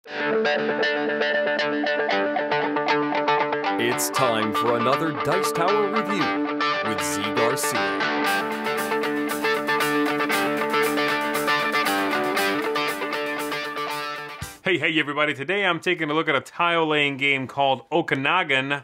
It's time for another Dice Tower review with Z. Garcia. Hey everybody, today I'm taking a look at a tile laying game called Okanagan,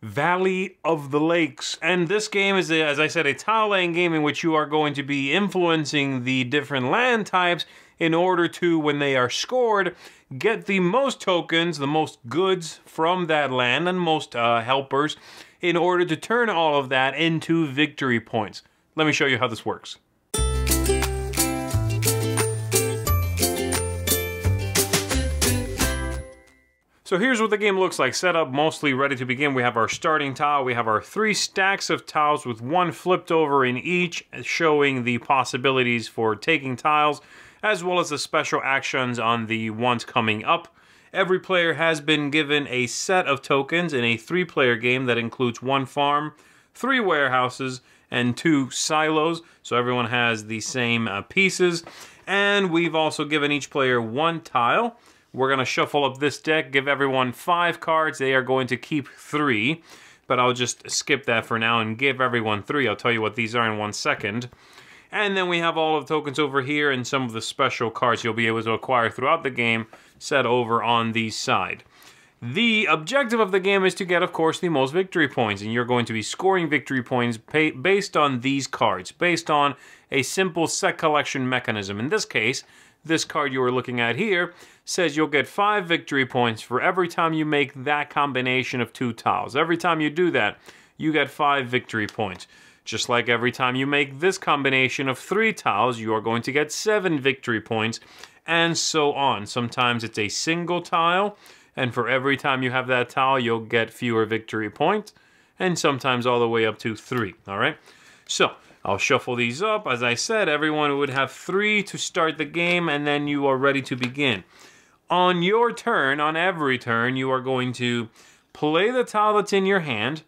Valley of the Lakes. And this game is, as I said, a tile laying game in which you are going to be influencing the different land types in order to, when they are scored, get the most tokens, the most goods from that land, and most helpers, in order to turn all of that into victory points. Let me show you how this works. So here's what the game looks like. Set up, mostly ready to begin. We have our starting tile. We have our 3 stacks of tiles with one flipped over in each, showing the possibilities for taking tiles, as well as the special actions on the ones coming up. Every player has been given a set of tokens in a 3-player game that includes 1 farm, 3 warehouses, and 2 silos. So everyone has the same pieces. And we've also given each player 1 tile. We're going to shuffle up this deck, give everyone 5 cards. They are going to keep 3, but I'll just skip that for now and give everyone 3. I'll tell you what these are in 1 second. And then we have all of the tokens over here and some of the special cards you'll be able to acquire throughout the game set over on the side. The objective of the game is to get, of course, the most victory points, and you're going to be scoring victory points based on these cards, based on a simple set collection mechanism. In this case, this card you are looking at here says you'll get 5 victory points for every time you make that combination of 2 tiles. Every time you do that, you get 5 victory points. Just like every time you make this combination of 3 tiles, you are going to get 7 victory points, and so on. Sometimes it's a single tile, and for every time you have that tile, you'll get fewer victory points, and sometimes all the way up to 3, all right? So, I'll shuffle these up. As I said, everyone would have 3 to start the game, and then you are ready to begin. On your turn, on every turn, you are going to play the tile that's in your hand,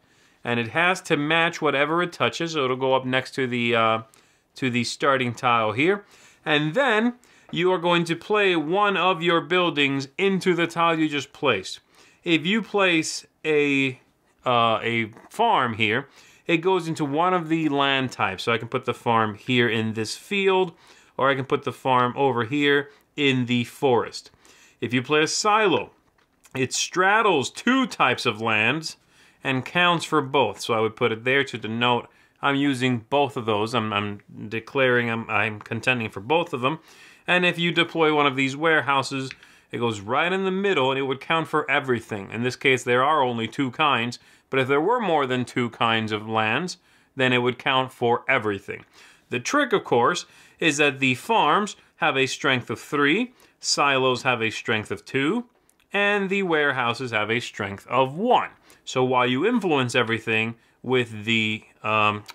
and it has to match whatever it touches, so it'll go up next to the starting tile here. And then you are going to play one of your buildings into the tile you just placed. If you place a farm here, it goes into one of the land types. So I can put the farm here in this field, or I can put the farm over here in the forest. If you play a silo, it straddles 2 types of lands and counts for both. So I would put it there to denote I'm using both of those. I'm declaring I'm contending for both of them. And if you deploy one of these warehouses, it goes right in the middle and it would count for everything. In this case, there are only 2 kinds. But if there were more than 2 kinds of lands, then it would count for everything. The trick, of course, is that the farms have a strength of 3, silos have a strength of 2, and the warehouses have a strength of 1. So while you influence everything with the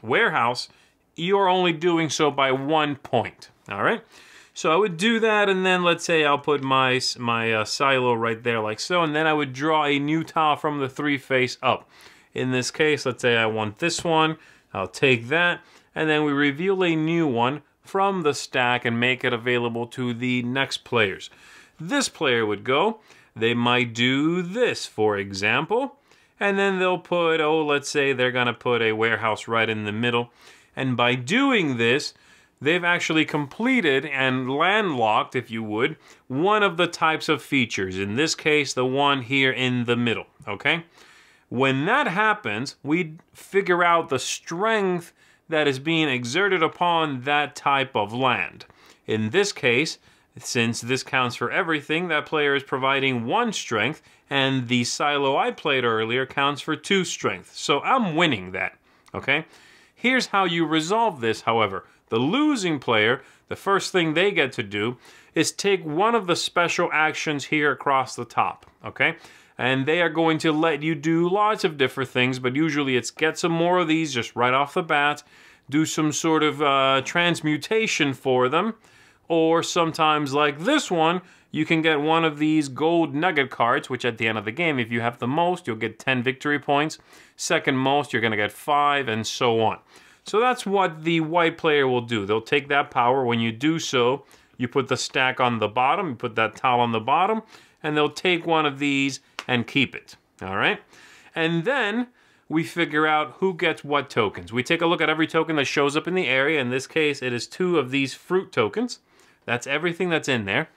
warehouse, you're only doing so by 1 point, all right? So I would do that, and then let's say I'll put my silo right there like so, and then I would draw a new tile from the 3 face up. In this case, let's say I want this one. I'll take that, and then we reveal a new one from the stack and make it available to the next players. This player would go. They might do this, for example, and then they'll put, let's say they're going to put a warehouse right in the middle. And by doing this, they've actually completed and landlocked, if you would, one of the types of features. In this case, the one here in the middle, okay? When that happens, we figure out the strength that is being exerted upon that type of land. In this case, since this counts for everything, that player is providing 1 strength, and the silo I played earlier counts for 2 strength. So I'm winning that, okay? Here's how you resolve this, however. The losing player, the first thing they get to do is take one of the special actions here across the top, okay? And they are going to let you do lots of different things, but usually it's get some more of these just right off the bat, do some sort of transmutation for them, or sometimes like this one, you can get one of these gold nugget cards, which at the end of the game, if you have the most, you'll get 10 victory points. Second most, you're going to get 5, and so on. So that's what the white player will do. They'll take that power. When you do so, You put the stack on the bottom, you put that tile on the bottom, and they'll take one of these and keep it, all right? And then we figure out who gets what tokens. We take a look at every token that shows up in the area. In this case, it is 2 of these fruit tokens. That's everything that's in there.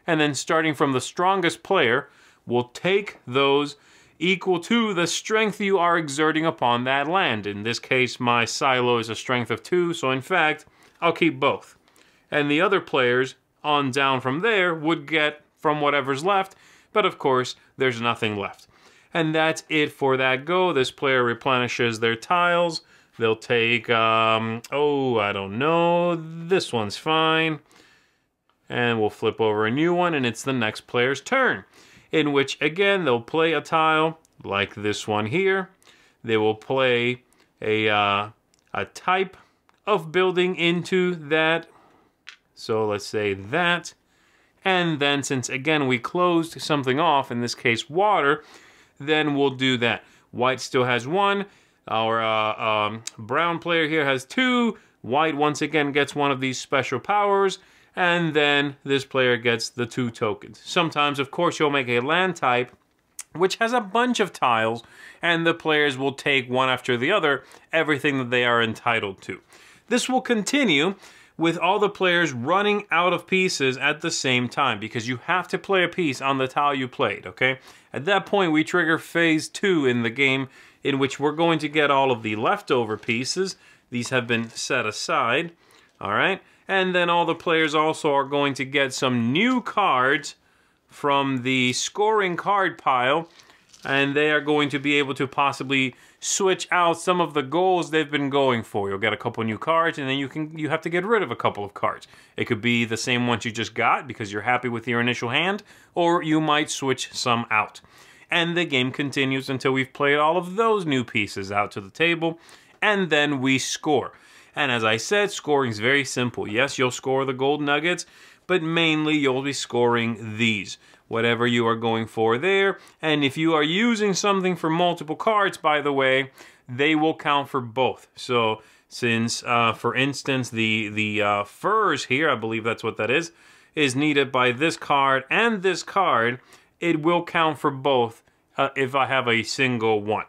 And then starting from the strongest player, we'll take those equal to the strength you are exerting upon that land. In this case, my silo is a strength of 2, so in fact, I'll keep both. And the other players on down from there would get from whatever's left, but of course, there's nothing left. And that's it for that go. This player replenishes their tiles. They'll take, oh, I don't know, this one's fine. And we'll flip over a new one, and it's the next player's turn, in which, again, they'll play a tile, like this one here. They will play a type of building into that. So let's say that. And then, since, again, we closed something off, in this case, water, then we'll do that. White still has 1. Our brown player here has 2. White, once again, gets one of these special powers. And then this player gets the 2 tokens. Sometimes, of course, you'll make a land type which has a bunch of tiles, and the players will take one after the other, everything that they are entitled to. This will continue with all the players running out of pieces at the same time, because you have to play a piece on the tile you played, okay? At that point, we trigger phase 2 in the game, in which we're going to get all of the leftover pieces. These have been set aside, all right? And then all the players also are going to get some new cards from the scoring card pile, and they are going to be able to possibly switch out some of the goals they've been going for. You'll get a couple new cards, and then you have to get rid of a couple of cards. It could be the same ones you just got because you're happy with your initial hand, or you might switch some out. And the game continues until we've played all of those new pieces out to the table, and then we score. And as I said, scoring is very simple. Yes, you'll score the gold nuggets, but mainly you'll be scoring these. Whatever you are going for there. And if you are using something for multiple cards, by the way, they will count for both. So since, for instance, the furs here, I believe that's what that is needed by this card and this card, it will count for both if I have a single one.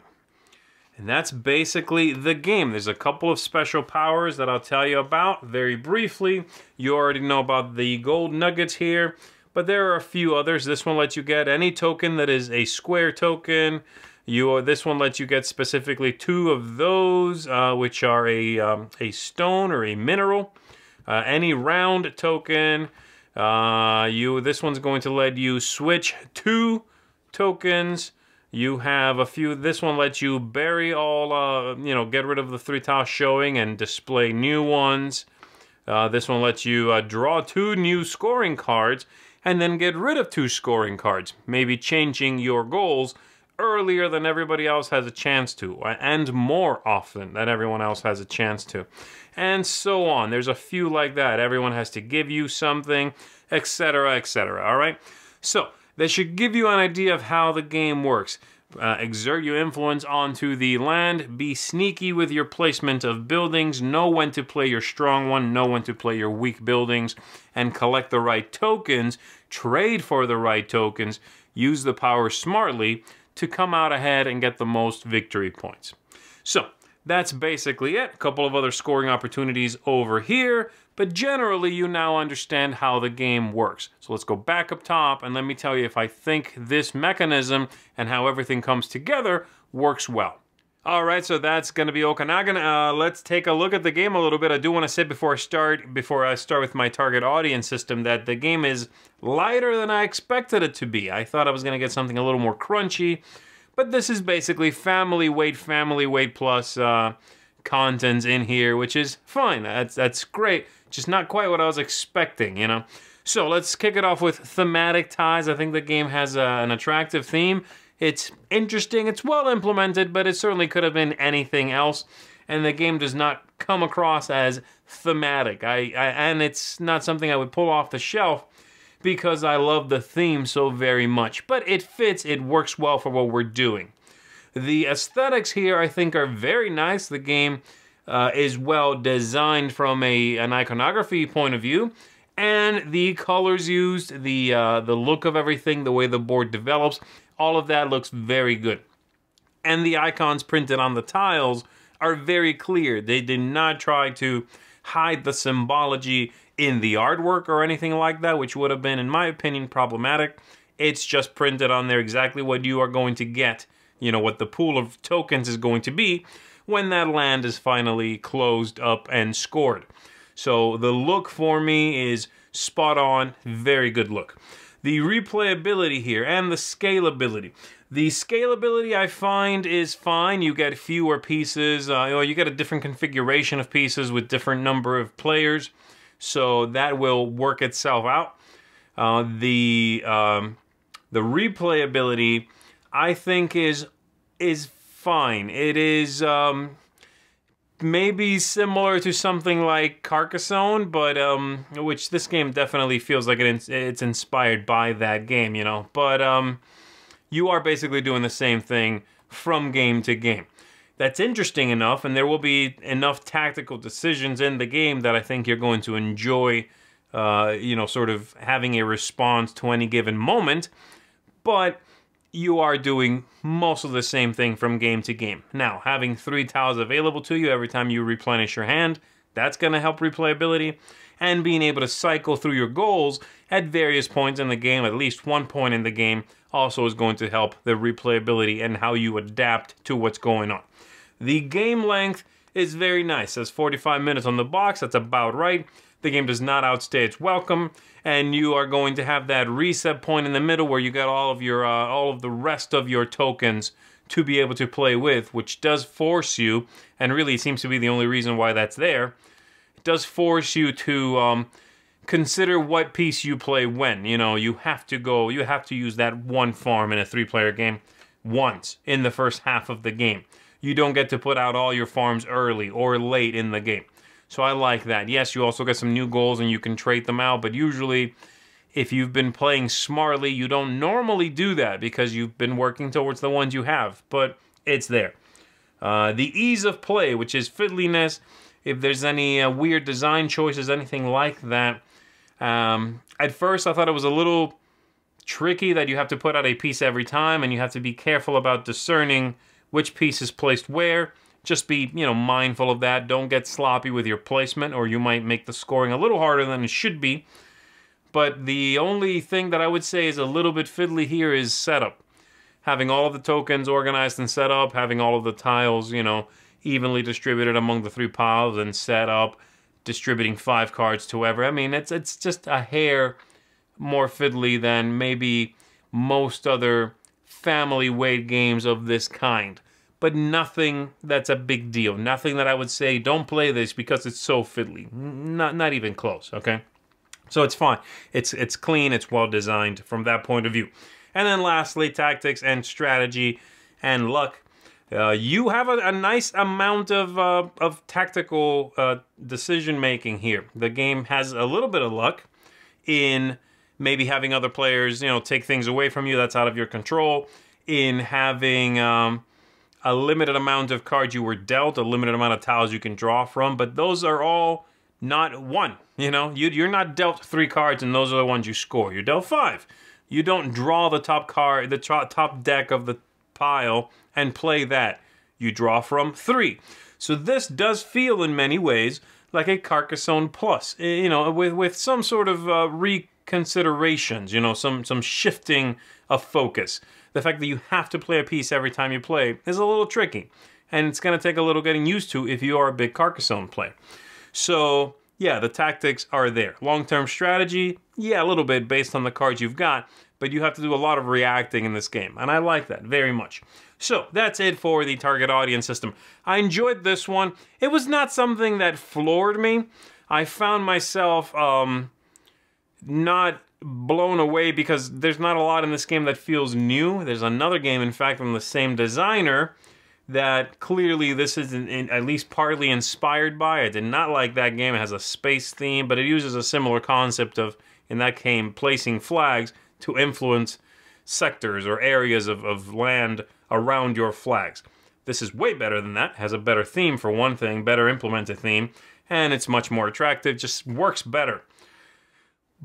And that's basically the game. There's a couple of special powers that I'll tell you about very briefly. You already know about the gold nuggets here, but there are a few others. This one lets you get any token that is a square token. This one lets you get specifically 2 of those, which are a stone or a mineral. Any round token. This one's going to let you switch 2 tokens. You have a few. This one lets you bury all, get rid of the 3 tiles showing and display new ones. This one lets you draw 2 new scoring cards and then get rid of 2 scoring cards, maybe changing your goals earlier than everybody else has a chance to, and more often than everyone else has a chance to, and so on. There's a few like that. Everyone has to give you something, etc., etc., all right? So that should give you an idea of how the game works. Exert your influence onto the land, be sneaky with your placement of buildings, know when to play your strong one, know when to play your weak buildings, and collect the right tokens, trade for the right tokens, use the power smartly to come out ahead and get the most victory points. So that's basically it. A couple of other scoring opportunities over here, but generally you now understand how the game works. So let's go back up top and let me tell you if I think this mechanism and how everything comes together works well. All right, so that's going to be Okanagan. Let's take a look at the game a little bit. I do want to say before I start with my target audience system, that the game is lighter than I expected it to be. I thought I was going to get something a little more crunchy, but this is basically family weight plus contents in here, which is fine. That's great. Just not quite what I was expecting, you know. So let's kick it off with thematic ties. I think the game has an attractive theme. It's interesting, it's well implemented, but it certainly could have been anything else. And the game does not come across as thematic. And it's not something I would pull off the shelf because I love the theme so very much. But it fits, it works well for what we're doing. The aesthetics here, I think, are very nice. The game is well designed from an iconography point of view. And the colors used, the look of everything, the way the board develops, all of that looks very good. And the icons printed on the tiles are very clear. They did not try to hide the symbology in the artwork or anything like that, which would have been, in my opinion, problematic. It's just printed on there exactly what you are going to get, you know, what the pool of tokens is going to be when that land is finally closed up and scored. So the look for me is spot on, very good look. The replayability here and the scalability. The scalability I find is fine. You get fewer pieces, you get a different configuration of pieces with different number of players, so that will work itself out. The replayability I think is fine. It is maybe similar to something like Carcassonne, but which this game definitely feels like it's inspired by that game, you know. But you are basically doing the same thing from game to game. That's interesting enough, and there will be enough tactical decisions in the game that I think you're going to enjoy, you know, sort of having a response to any given moment. But you are doing most of the same thing from game to game. Now, having 3 tiles available to you every time you replenish your hand, that's going to help replayability. And being able to cycle through your goals at various points in the game, at least one point in the game, also is going to help the replayability and how you adapt to what's going on. The game length is very nice. It says 45 minutes on the box. That's about right. The game does not outstay its welcome, and you are going to have that reset point in the middle where you got all of the rest of your tokens to be able to play with, which does force you, and really seems to be the only reason why that's there. It does force you to consider what piece you play when. You know, you have to use that one farm in a 3-player game once in the first half of the game. You don't get to put out all your farms early or late in the game. So I like that. Yes, you also get some new goals and you can trade them out, but usually if you've been playing smartly, you don't normally do that because you've been working towards the ones you have, but it's there. The ease of play, which is fiddliness, if there's any weird design choices, anything like that. At first I thought it was a little tricky that you have to put out a piece every time and you have to be careful about discerning which piece is placed where. Just be, you know, mindful of that. Don't get sloppy with your placement or you might make the scoring a little harder than it should be. But the only thing that I would say is a little bit fiddly here is setup. Having all of the tokens organized and set up, having all of the tiles, you know, evenly distributed among the 3 piles and set up, distributing 5 cards to whoever. I mean, it's just a hair more fiddly than maybe most other family weight games of this kind. But nothing that's a big deal. Nothing that I would say, don't play this because it's so fiddly. Not even close, okay? So it's fine. It's clean, it's well designed from that point of view. And then lastly, tactics and strategy and luck. You have a nice amount of tactical decision making here. The game has a little bit of luck in maybe having other players, you know, take things away from you that's out of your control, in having a limited amount of cards you were dealt, a limited amount of tiles you can draw from, but those are all not one, you know? You're not dealt 3 cards and those are the ones you score. You're dealt 5. You don't draw the top card, the top deck of the pile and play that. You draw from 3. So this does feel in many ways like a Carcassonne Plus, you know, with some sort of reconsiderations, you know, some shifting of focus. The fact that you have to play a piece every time you play is a little tricky. And it's going to take a little getting used to if you are a big Carcassonne player. So, yeah, the tactics are there. Long-term strategy, yeah, a little bit based on the cards you've got. But you have to do a lot of reacting in this game. And I like that very much. So, that's it for the target audience system. I enjoyed this one. It was not something that floored me. I found myself not blown away because there's not a lot in this game that feels new. There's another game, in fact, from the same designer that clearly this is at least partly inspired by. I did not like that game. It has a space theme, but it uses a similar concept of, in that game, placing flags to influence sectors or areas of land around your flags. This is way better than that. It has a better theme for one thing, better implemented theme, and it's much more attractive, just works better.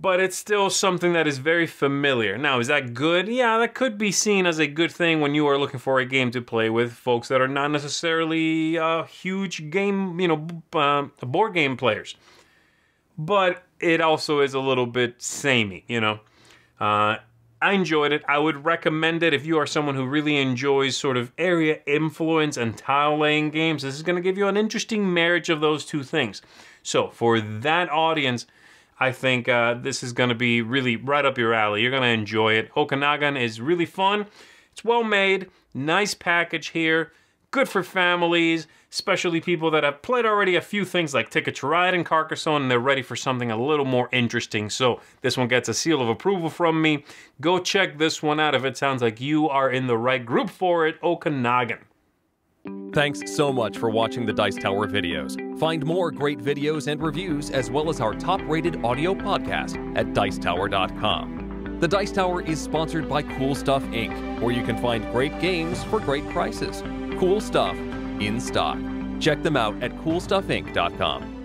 but it's still something that is very familiar. Now, is that good? Yeah, that could be seen as a good thing when you are looking for a game to play with folks that are not necessarily huge game, board game players. But it also is a little bit samey, I enjoyed it. I would recommend it if you are someone who really enjoys sort of area influence and tile laying games. This is going to give you an interesting marriage of those two things. So for that audience, I think this is going to be really right up your alley. You're going to enjoy it. Okanagan is really fun. It's well made. Nice package here. Good for families, especially people that have played already a few things like Ticket to Ride and Carcassonne, and they're ready for something a little more interesting. So this one gets a seal of approval from me. Go check this one out if it sounds like you are in the right group for it. Okanagan. Thanks so much for watching the Dice Tower videos. Find more great videos and reviews, as well as our top-rated audio podcast at Dicetower.com. The Dice Tower is sponsored by Cool Stuff Inc., where you can find great games for great prices. Cool stuff in stock. Check them out at CoolStuffInc.com.